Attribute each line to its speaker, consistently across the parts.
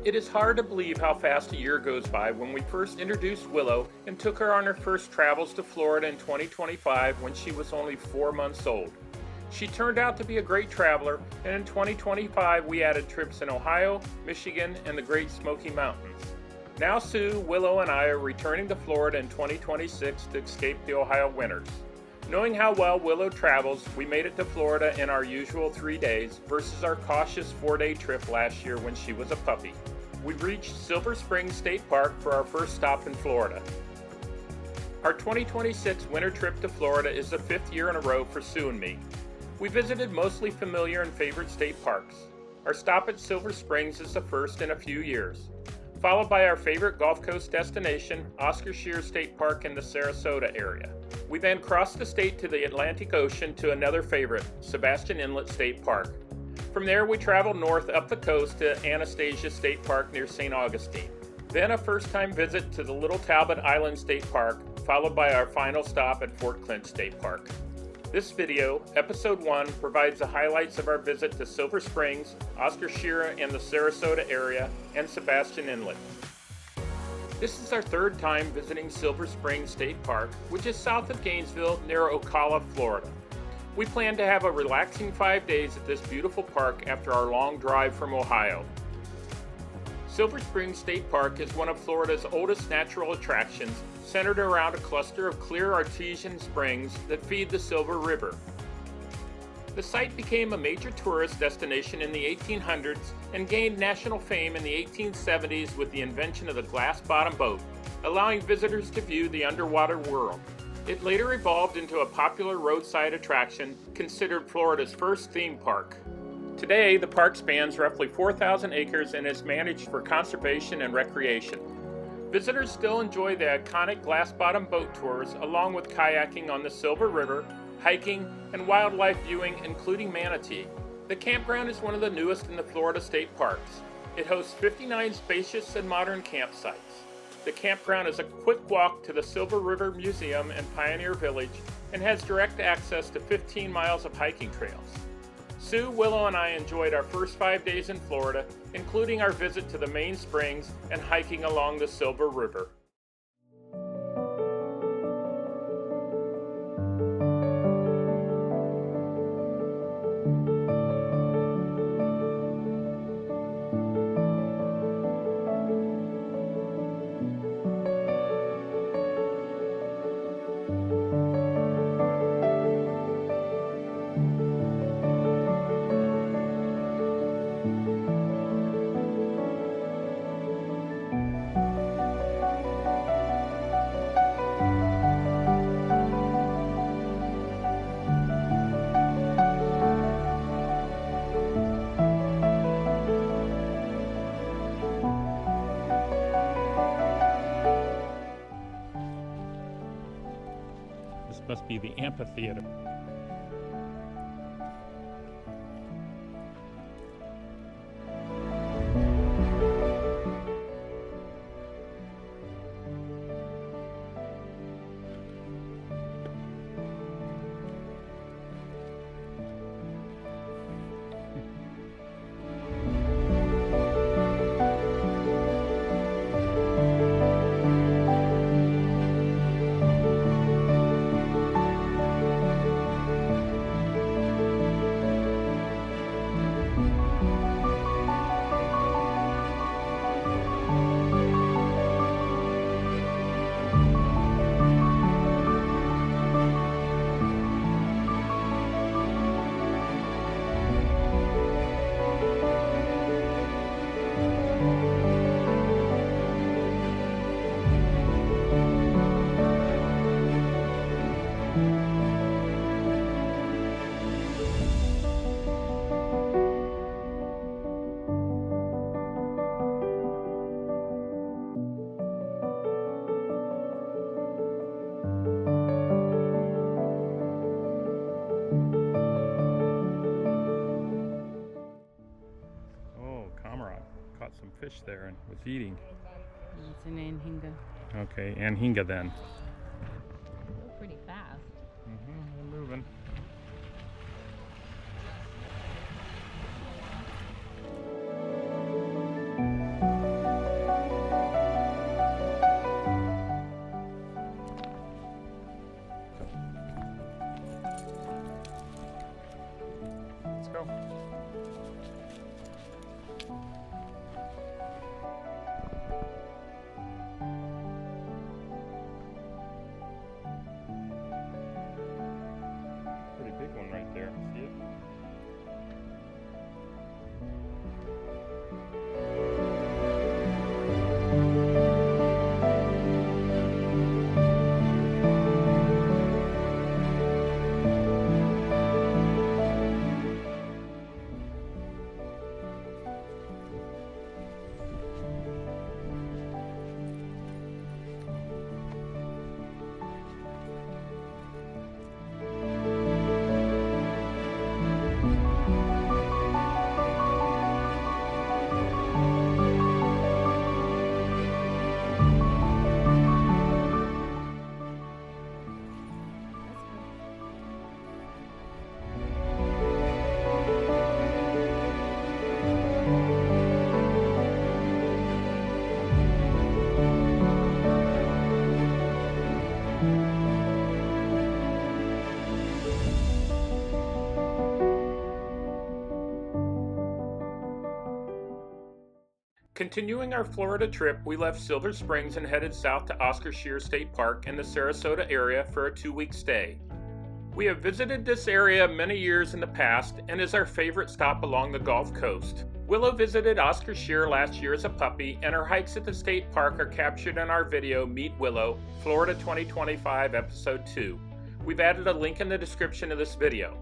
Speaker 1: It is hard to believe how fast a year goes by when we first introduced Willow and took her on her first travels to Florida in 2025 when she was only 4 months old. She turned out to be a great traveler, and in 2025 we added trips in Ohio, Michigan, and the Great Smoky Mountains. Now Sue, Willow, and I are returning to Florida in 2026 to escape the Ohio winters. Knowing how well Willow travels, we made it to Florida in our usual 3 days versus our cautious 4-day trip last year when she was a puppy. We reached Silver Springs State Park for our first stop in Florida. Our 2026 winter trip to Florida is the 5th year in a row for Sue and me. We visited mostly familiar and favorite state parks. Our stop at Silver Springs is the first in a few years, followed by our favorite Gulf Coast destination, Scherer State Park in the Sarasota area. We then crossed the state to the Atlantic Ocean to another favorite, Sebastian Inlet State Park. From there, we traveled north up the coast to Anastasia State Park near St. Augustine. Then a first-time visit to the little Talbot Island State Park, followed by our final stop at Fort Clinch State Park. This video, Episode 1, provides the highlights of our visit to Silver Springs, Scherer and the Sarasota area, and Sebastian Inlet. This is our 3rd time visiting Silver Springs State Park, which is south of Gainesville near Ocala, Florida. We plan to have a relaxing 5 days at this beautiful park after our long drive from Ohio. Silver Springs State Park is one of Florida's oldest natural attractions, centered around a cluster of clear artesian springs that feed the Silver River. The site became a major tourist destination in the 1800s and gained national fame in the 1870s with the invention of the glass-bottom boat, allowing visitors to view the underwater world. It later evolved into a popular roadside attraction, considered Florida's first theme park. Today, the park spans roughly 4,000 acres and is managed for conservation and recreation. Visitors still enjoy the iconic glass-bottom boat tours along with kayaking on the Silver River, hiking, and wildlife viewing, including manatee. The campground is one of the newest in the Florida state parks. It hosts 59 spacious and modern campsites. The campground is a quick walk to the Silver River Museum and Pioneer Village and has direct access to 15 miles of hiking trails. Sue, Willow, and I enjoyed our first 5 days in Florida, including our visit to the main springs and hiking along the Silver River. This must be the amphitheater. Some fish there and was eating.
Speaker 2: It's an anhinga.
Speaker 1: Okay, anhinga then.
Speaker 2: Go pretty fast.
Speaker 1: We're moving. Continuing our Florida trip, we left Silver Springs and headed south to Scherer State Park in the Sarasota area for a 2-week stay. We have visited this area many years in the past and is our favorite stop along the Gulf Coast. Willow visited Scherer last year as a puppy, and her hikes at the state park are captured in our video Meet Willow, Florida 2025 Episode 2. We've added a link in the description of this video.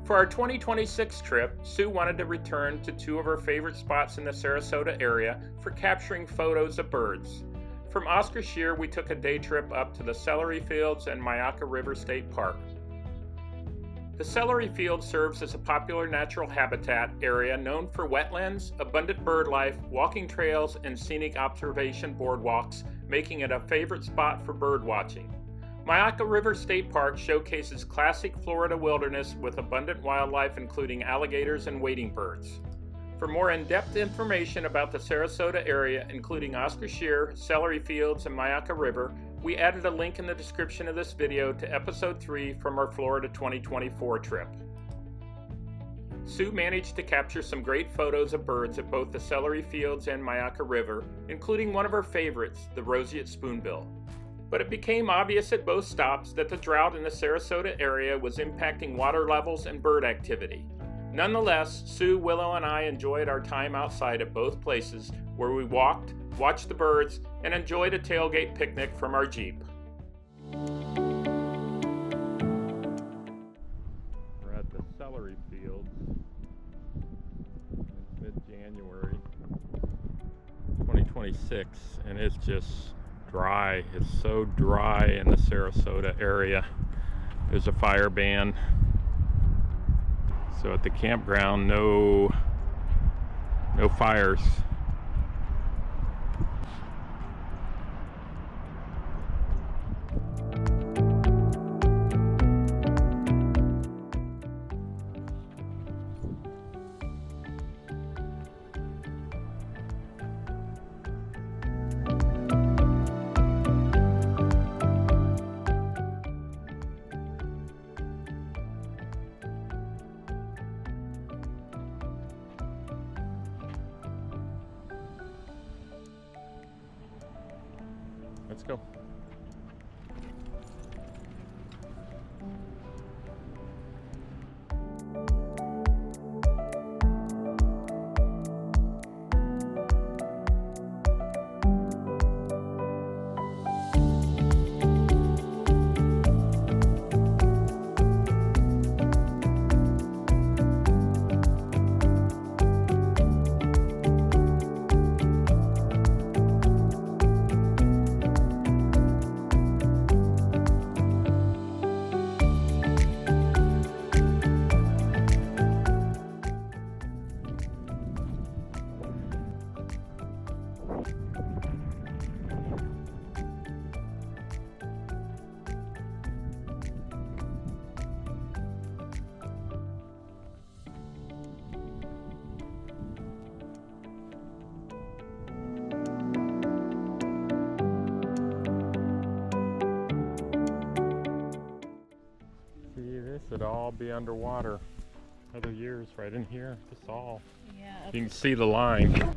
Speaker 1: For our 2026 trip, Sue wanted to return to 2 of her favorite spots in the Sarasota area for capturing photos of birds. From Scherer, we took a day trip up to the Celery Fields and Myakka River State Park. The Celery Field serves as a popular natural habitat area known for wetlands, abundant bird life, walking trails, and scenic observation boardwalks, making it a favorite spot for bird watching. Myakka River State Park showcases classic Florida wilderness with abundant wildlife including alligators and wading birds. For more in-depth information about the Sarasota area, including Scherer, Celery Fields, and Myakka River, we added a link in the description of this video to Episode 3 from our Florida 2024 trip. Sue managed to capture some great photos of birds at both the Celery Fields and Myakka River, including one of her favorites, the roseate spoonbill. But it became obvious at both stops that the drought in the Sarasota area was impacting water levels and bird activity. Nonetheless, Sue, Willow, and I enjoyed our time outside at both places, where we walked, watched the birds, and enjoyed a tailgate picnic from our Jeep. We're at the Celery Fields. It's mid-January 2026, and it's just dry. It's so dry in the Sarasota area. There's a fire ban. So at the campground, no fires. Let's go. It'd all be underwater. Other years right in here, this all.
Speaker 2: Yeah.
Speaker 1: You can see the line.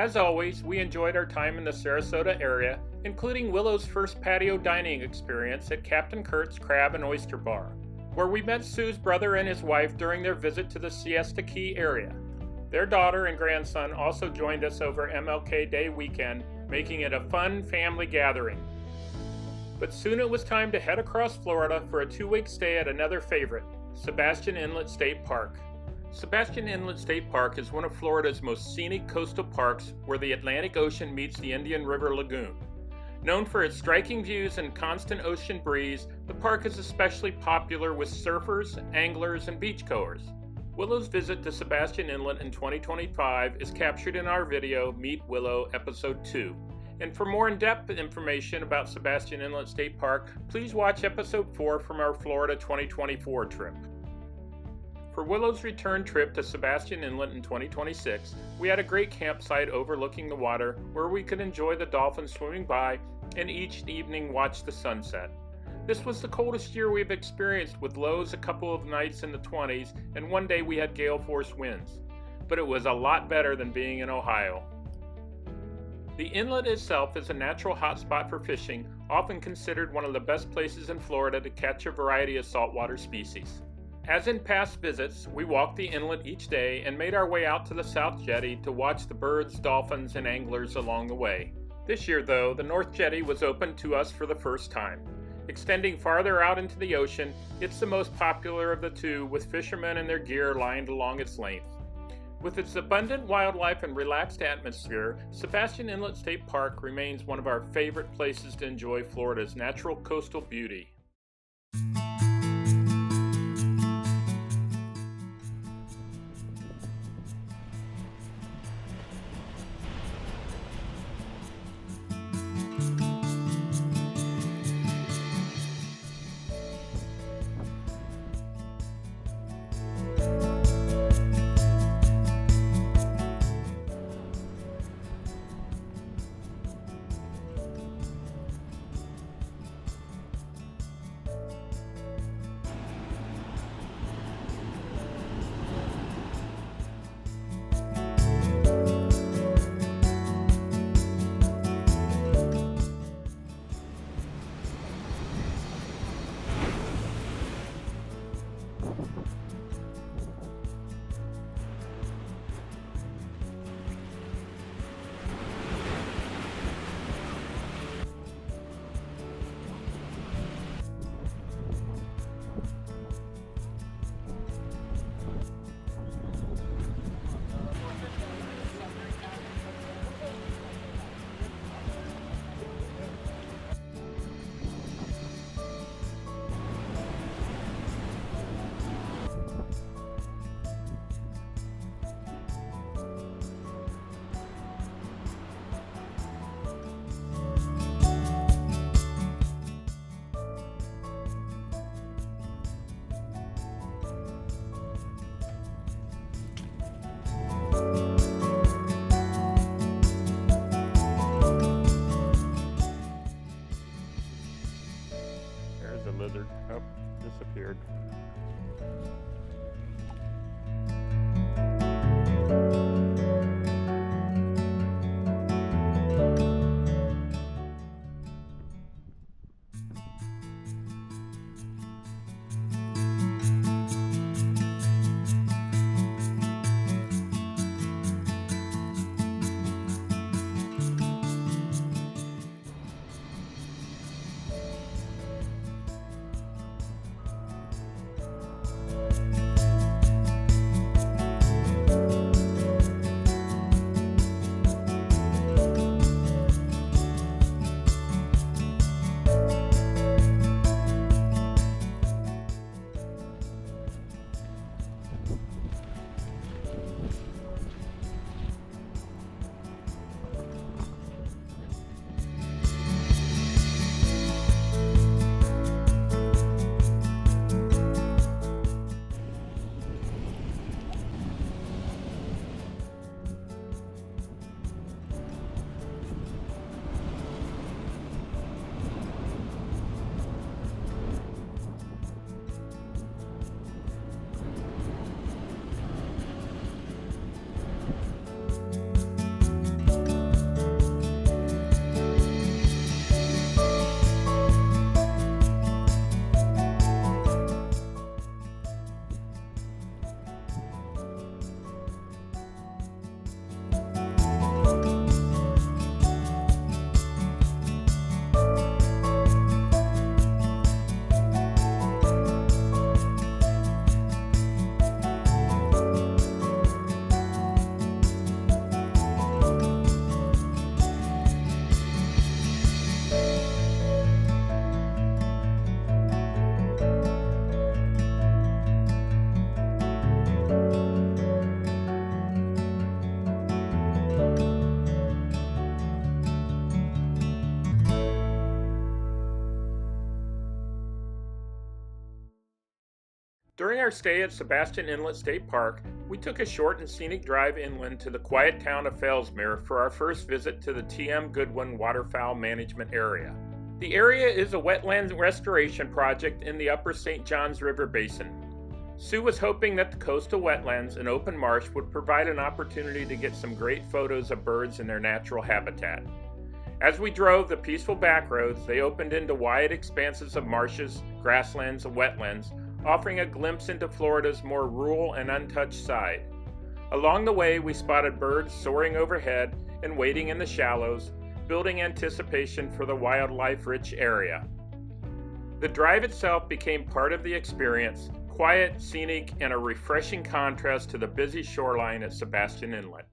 Speaker 1: As always, we enjoyed our time in the Sarasota area, including Willow's first patio dining experience at Captain Kurt's Crab and Oyster Bar, where we met Sue's brother and his wife during their visit to the Siesta Key area. Their daughter and grandson also joined us over MLK Day weekend, making it a fun family gathering. But soon it was time to head across Florida for a 2-week stay at another favorite, Sebastian Inlet State Park. Sebastian Inlet State Park is one of Florida's most scenic coastal parks where the Atlantic Ocean meets the Indian River Lagoon. Known for its striking views and constant ocean breeze, the park is especially popular with surfers, anglers, and beachgoers. Willow's visit to Sebastian Inlet in 2025 is captured in our video, Meet Willow, Episode 2. And for more in-depth information about Sebastian Inlet State Park, please watch Episode 4 from our Florida 2024 trip. For Willow's return trip to Sebastian Inlet in 2026, we had a great campsite overlooking the water where we could enjoy the dolphins swimming by and each evening watch the sunset. This was the coldest year we've experienced, with lows a couple of nights in the 20s, and one day we had gale force winds. But it was a lot better than being in Ohio. The inlet itself is a natural hotspot for fishing, often considered one of the best places in Florida to catch a variety of saltwater species. As in past visits, we walked the inlet each day and made our way out to the South Jetty to watch the birds, dolphins, and anglers along the way. This year, though, the North Jetty was open to us for the first time. Extending farther out into the ocean, it's the most popular of the two, with fishermen and their gear lined along its length. With its abundant wildlife and relaxed atmosphere, Sebastian Inlet State Park remains one of our favorite places to enjoy Florida's natural coastal beauty. Lizard. Oh, disappeared. During our stay at Sebastian Inlet State Park, we took a short and scenic drive inland to the quiet town of Fellsmere for our first visit to the T.M. Goodwin Waterfowl Management Area. The area is a wetland restoration project in the upper St. Johns River Basin. Sue was hoping that the coastal wetlands and open marsh would provide an opportunity to get some great photos of birds in their natural habitat. As we drove the peaceful back roads, they opened into wide expanses of marshes, grasslands, and wetlands, offering a glimpse into Florida's more rural and untouched side. Along the way, we spotted birds soaring overhead and wading in the shallows, building anticipation for the wildlife-rich area. The drive itself became part of the experience, quiet, scenic, and a refreshing contrast to the busy shoreline at Sebastian Inlet.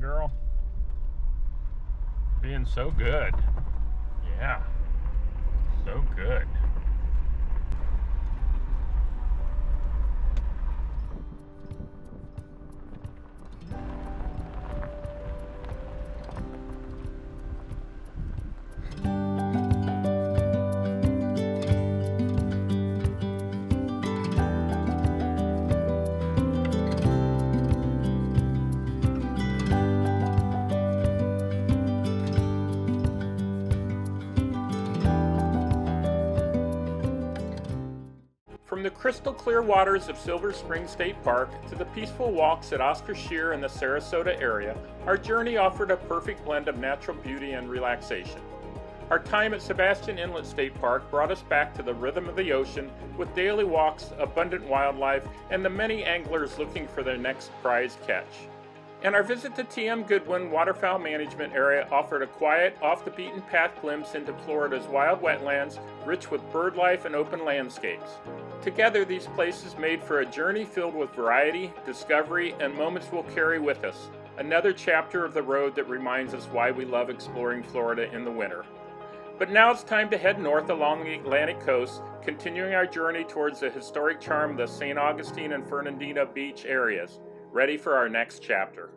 Speaker 1: Girl, being so good. Yeah, so good. From the crystal clear waters of Silver Spring State Park to the peaceful walks at Oscar Scherer in the Sarasota area, our journey offered a perfect blend of natural beauty and relaxation. Our time at Sebastian Inlet State Park brought us back to the rhythm of the ocean with daily walks, abundant wildlife, and the many anglers looking for their next prize catch. And our visit to T.M. Goodwin Waterfowl Management Area offered a quiet, off-the-beaten-path glimpse into Florida's wild wetlands, rich with bird life and open landscapes. Together, these places made for a journey filled with variety, discovery, and moments we'll carry with us. Another chapter of the road that reminds us why we love exploring Florida in the winter. But now it's time to head north along the Atlantic coast, continuing our journey towards the historic charm of the St. Augustine and Fernandina Beach areas, ready for our next chapter.